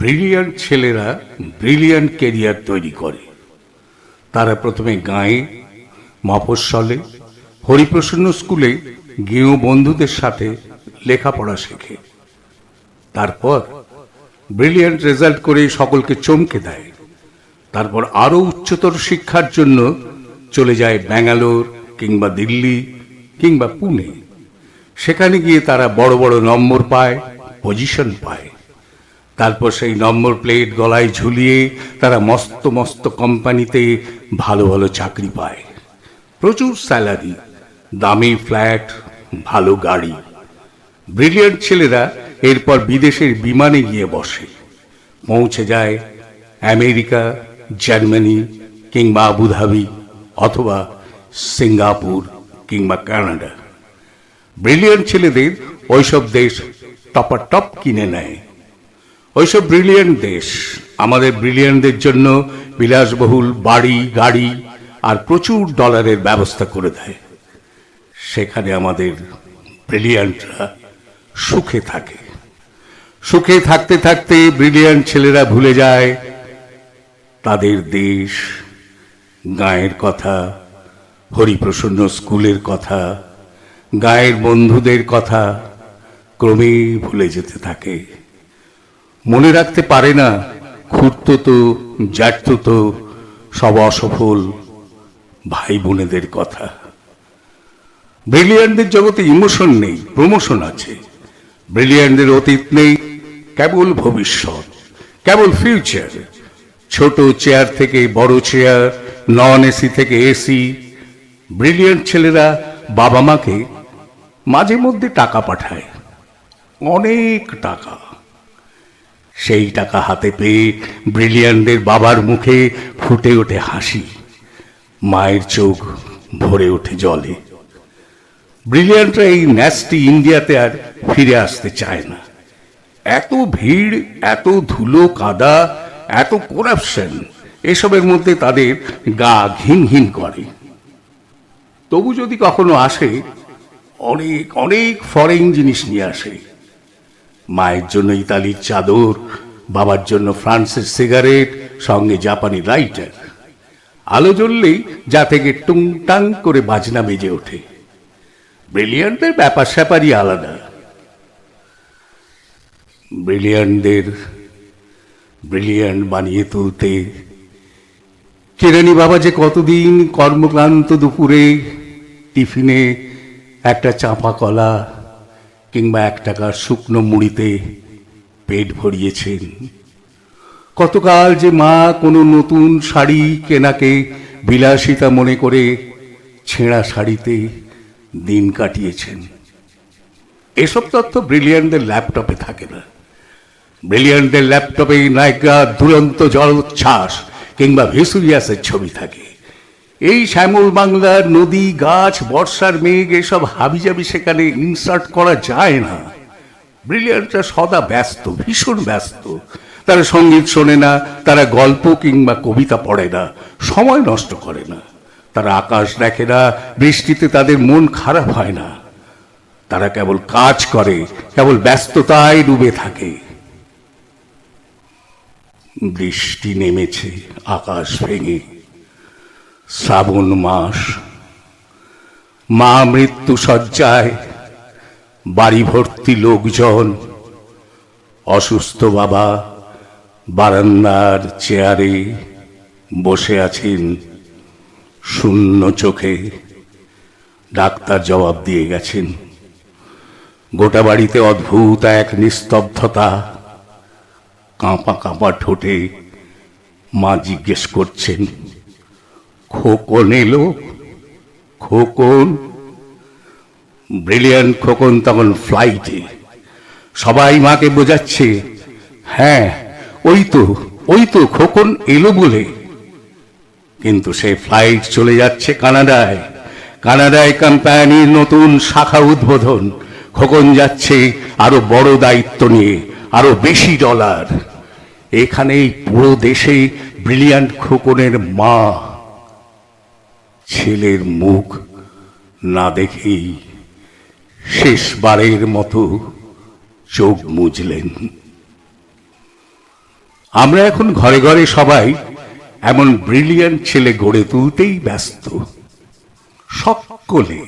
Brilliant ছেলেরা brilliant career তৈরি করে। তারা প্রথমে গাঁয়ে, মফস্বলে, হরিপ্রসন্ন স্কুলে গেঁয়ো বন্ধুদের সাথে লেখাপড়া শেখে। তারপর ব্রিলিয়ান্ট রেজাল্ট করে সকলকে চমকে দেয়। তারপর আরো উচ্চতর শিক্ষার জন্য চলে যায় ব্যাঙ্গালোর কিংবা দিল্লি কিংবা পুনে। সেখানে গিয়ে তারা বড় বড় নম্বর পায়, পজিশন পায়। তারপর সেই নম্বর প্লেট গলায় ঝুলিয়ে তারা মস্ত মস্ত কোম্পানিতে ভালো ভালো চাকরি পায়, প্রচুর স্যালারি, দামি ফ্ল্যাট, ভালো গাড়ি। ব্রিলিয়ান্ট ছেলেরা এরপর বিদেশের বিমানে গিয়ে বসে, পৌঁছে যায় আমেরিকা, জার্মানি কিংবা আবুধাবি অথবা সিঙ্গাপুর কিংবা কানাডা। ব্রিলিয়ান্ট ছেলেদের ওইসব দেশ টপাটপ কিনে নেয়। ওইসব ব্রিলিয়ান্ট দেশ আমাদের ব্রিলিয়ান্টদের জন্য বিলাসবহুল বাড়ি, গাড়ি আর প্রচুর ডলারের ব্যবস্থা করে দেয়। সেখানে আমাদের ব্রিলিয়ান্টরা সুখে থাকে। সুখে থাকতে থাকতে ব্রিলিয়ান্ট ছেলেরা ভুলে যায় তাদের দেশ, গাঁয়ের কথা, হরিপ্রসন্ন স্কুলের কথা, গাঁয়ের বন্ধুদের কথা ক্রমে ভুলে যেতে থাকে। মনে রাখতে পারে না খুড়তুতো, জ্যাঠতুতো সব অসফল ভাই বোনেদের কথা। ব্রিলিয়ান্টদের জগতে ইমোশন নেই, প্রমোশন আছে। ব্রিলিয়ান্টদের অতীত নেই, কেবল ভবিষ্যৎ, কেবল ফিউচার। ছোট চেয়ার থেকে বড় চেয়ার, নন এসি থেকে এসি। ব্রিলিয়ান্ট ছেলেরা বাবা মাকে মাঝে মধ্যে টাকা পাঠায়, অনেক টাকা। সেই টাকা হাতে পেয়ে ব্রিলিয়ান্টদের বাবার মুখে ফুটে ওঠে হাসি, মায়ের চোখ ভরে ওঠে জলে। ব্রিলিয়ান্টরা এই ন্যাস্টি ইন্ডিয়াতে আর ফিরে আসতে চায় না। এত ভিড়, এত ধুলো কাদা, এত করাপশন, এসবের মধ্যে তাদের গা ঘিন ঘিন করে। তবু যদি কখনো আসে, অনেক অনেক ফরেন জিনিস নিয়ে আসে। মায়ের জন্য ইতালির চাদর, বাবার জন্য ফ্রান্সের সিগারেট, সঙ্গে জাপানি লাইটার। আলো জ্বললেই যা থেকে টুংটাং করে বাজনা বেজে ওঠে। ব্রিলিয়ান্টদের ব্যাপার স্যাপারই আলাদা। ব্রিলিয়ান্টদের ব্রিলিয়ান্ট বানিয়ে তুলতে কেরানি বাবা যে কতদিন কর্মক্লান্ত দুপুরে টিফিনে একটা চাপা কলা কিংবা 1 টাকার শুকনো মুড়িতে পেট ভরিয়েছেন। কতকাল যে মা কোনো নতুন শাড়ি কেনাকে বিলাসিতা মনে করে ছেঁড়া শাড়িতে দিন কাটিয়েছেন। এসব তথ্য ব্রিলিয়ান্টদের ল্যাপটপে থাকে না। ব্রিলিয়ান্টদের ল্যাপটপে নায়িকা দুরন্ত জলোচ্ছ্বাস কিংবা ভেসুরিয়াসের ছবি থাকে। এই শ্যামল বাংলার নদী, গাছ, বর্ষার মেঘ, এসব হাবিজাবি সেখানে ইনসার্ট করা যায় না। ব্রিলিয়ান্টরা সদা ব্যস্ত, ভীষণ ব্যস্ত। তারা সঙ্গীত শোনে না, তারা গল্প কিংবা কবিতা পড়ে না, সময় নষ্ট করে না। তারা আকাশ দেখে না, বৃষ্টিতে তাদের মন খারাপ হয় না। তারা কেবল কাজ করে, কেবল ব্যস্ততায় ডুবে থাকে। বৃষ্টি নেমেছে আকাশ ভেঙে, শ্রাবণ মাস। মা মৃত্যু শয্যায়, বাড়ি ভর্তি লোকজন। অসুস্থ বাবা বারান্দার চেয়ারে বসে আছেন শূন্য চোখে। ডাক্তার জবাব দিয়ে গেছেন। গোটা বাড়িতে অদ্ভুত এক নিস্তব্ধতা। কাঁপা কাঁপা ঠোঁটে মা জিজ্ঞেস করছেন, খোকন এলো? খোকন? ব্রিলিয়ান্ট খোকন তখন ফ্লাইটে। সবাই মাকে বোঝাচ্ছে, হ্যাঁ ওই তো খোকন এলো বলে। কিন্তু সে ফ্লাইট চলে যাচ্ছে কানাডায়। কানাডায় কোম্পানির নতুন শাখা উদ্বোধন। খোকন যাচ্ছে আরো বড় দায়িত্ব নিয়ে, আরো বেশি ডলার। এখানেই পুরো দেশে ব্রিলিয়ান্ট খোকনের মা ছেলের মুখ না দেখেই শেষবারের মতো চোখ মুজলেন। আমরা এখন ঘরে ঘরে সবাই এমন ব্রিলিয়ান্ট ছেলে গড়ে তুলতেই ব্যস্ত। সকলে